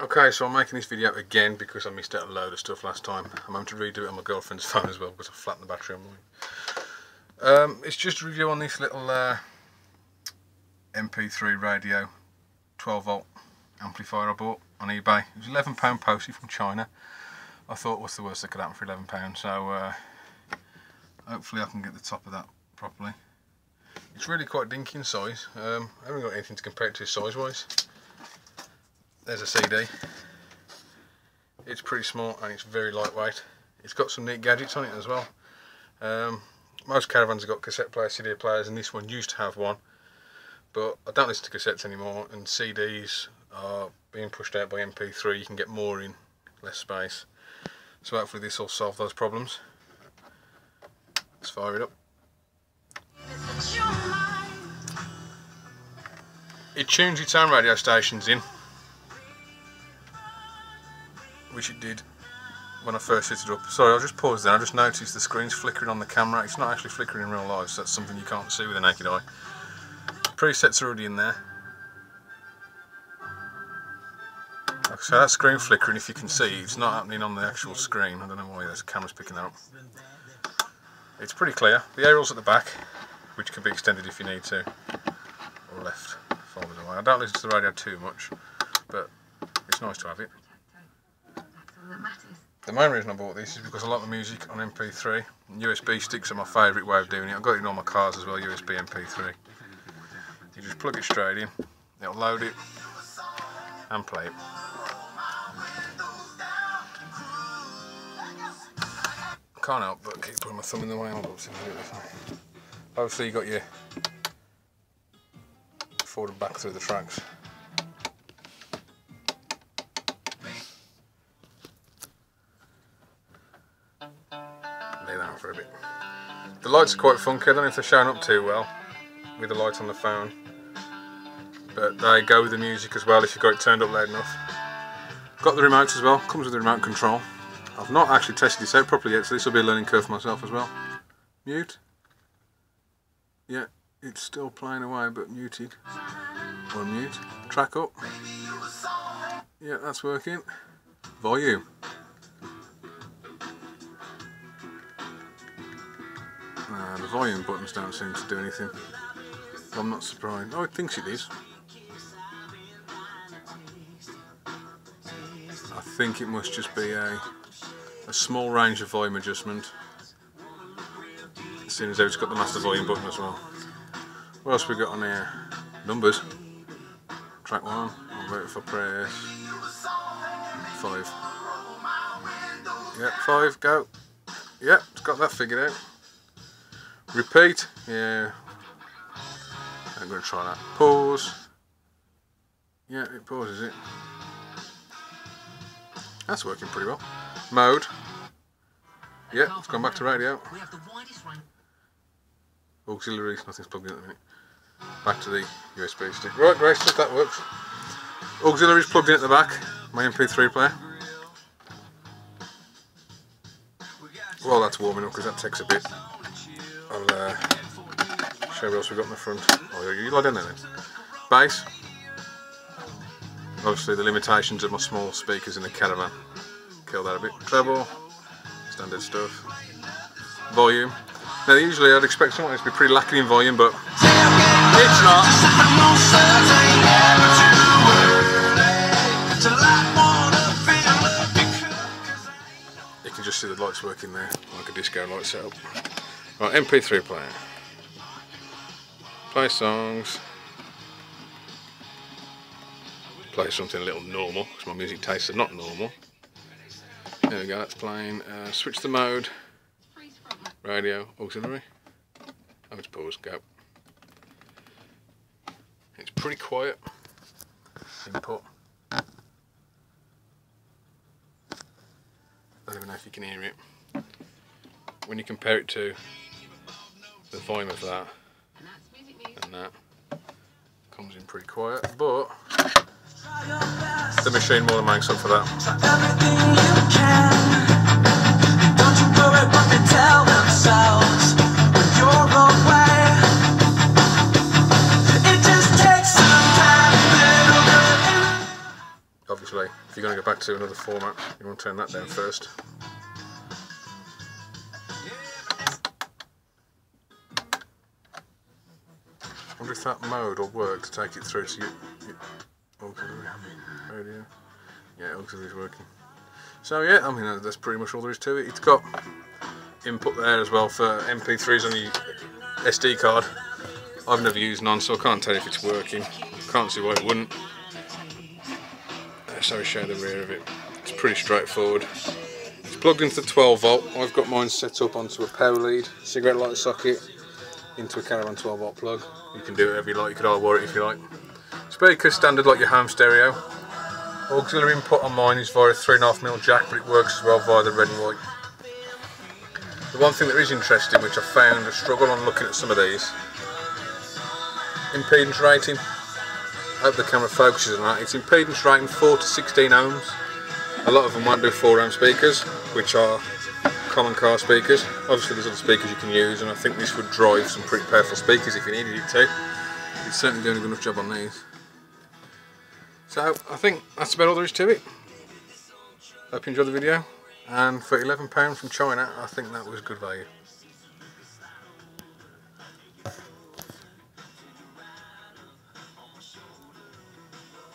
Okay, so I'm making this video again because I missed out a load of stuff last time. I'm having to redo it on my girlfriend's phone as well because I flattened the battery on mine. It's just a review on this little MP3 radio 12 volt amplifier I bought on eBay. It was £11 postage from China. I thought, what's the worst that could happen for £11? So hopefully I can get the top of that properly. It's really quite dinky in size. I haven't got anything to compare it to size wise. There's a CD. It's pretty small and it's very lightweight. It's got some neat gadgets on it as well. Most caravans have got cassette players, CD players, and this one used to have one. But I don't listen to cassettes anymore, and CDs are being pushed out by MP3. You can get more in less space. So hopefully this will solve those problems. Let's fire it up. It tunes its own radio stations in, which it did when I first set it up. Sorry, I'll just pause there. I just noticed the screen's flickering on the camera. It's not actually flickering in real life, so that's something you can't see with the naked eye. Presets are already in there. So that screen flickering, if you can see, it's not happening on the actual screen. I don't know why the camera's picking that up. It's pretty clear. The aerial's at the back, which can be extended if you need to, or left folded away. I don't listen to the radio too much, but it's nice to have it. The main reason I bought this is because I like the music on MP3. And USB sticks are my favourite way of doing it. I've got it in all my cars as well, USB MP3. You just plug it straight in, it'll load it and play it. Can't help but keep putting my thumb in the way. Obviously you got your forward and back through the tracks. Lay that for a bit. The lights are quite funky. I don't know if they're showing up too well with the light on the phone, but they go with the music as well if you've got it turned up loud enough. Got the remote as well, comes with the remote control. I've not actually tested this out properly yet, so this will be a learning curve for myself as well. Mute. Yeah, it's still playing away but muted. Unmute. Track up. Yeah, that's working. Volume. The volume buttons don't seem to do anything. I'm not surprised. Oh, it thinks it is. I think it must just be a small range of volume adjustment. As soon as it's got the master volume button as well. What else we got on here? Numbers. Track 1. I'll wait for press 5. Yep, 5, go. Yep, it's got that figured out. Repeat. Yeah. I'm going to try that. Pause. Yeah, it pauses it. That's working pretty well. Mode. Yeah, it's gone back to radio. Auxiliary, nothing's plugged in at the minute. Back to the USB stick. Right, great stuff, that works. Auxiliary's plugged in at the back. My MP3 player. Well, that's warming up because that takes a bit. I'll show you what else we've got in the front. Oh, you lie down there then. Bass. Obviously the limitations of my small speakers in the caravan. Kill that a bit. Treble. Standard stuff. Volume. Now usually I'd expect something to be pretty lacking in volume, but it's not. You can just see the lights working there, like a disco light setup. Right, MP3 player. Play songs. Play something a little normal, because my music tastes are not normal. There we go, that's playing. Switch the mode. Radio, auxiliary. Oh, it's paused, go. It's pretty quiet. Input. I don't even know if you can hear it. When you compare it to the volume of that and that, comes in pretty quiet, but the machine more than makes up for that. Don't you worry what they tell themselves when you're away. It just takes some time. actually. If you're going to go back to another format, you want to turn that down first. I wonder if that mode will work to take it through to your auxiliary radio. Yeah, auxiliary is working. So yeah, I mean that's pretty much all there is to it. It's got input there as well for MP3s on your SD card. I've never used none, so I can't tell if it's working. Can't see why it wouldn't. So we show the rear of it. It's pretty straightforward. It's plugged into the 12 volt. I've got mine set up onto a power lead, cigarette lighter socket, into a caravan 12 volt plug. You can do it whatever you like. You could hardwire it if you like. Speaker standard like your home stereo. Auxiliary input on mine is via a 3.5mm jack, but it works as well via the red and white. The one thing that is interesting, which I found a struggle on looking at some of these, impedance rating. I hope the camera focuses on that. It's impedance rating 4 to 16 ohms. A lot of them won't do 4 ohm speakers, which are common car speakers. Obviously there's other speakers you can use, and I think this would drive some pretty powerful speakers if you needed it to. It's certainly doing a good enough job on these. So I think that's about all there is to it. Hope you enjoyed the video, and for £11 from China, I think that was good value.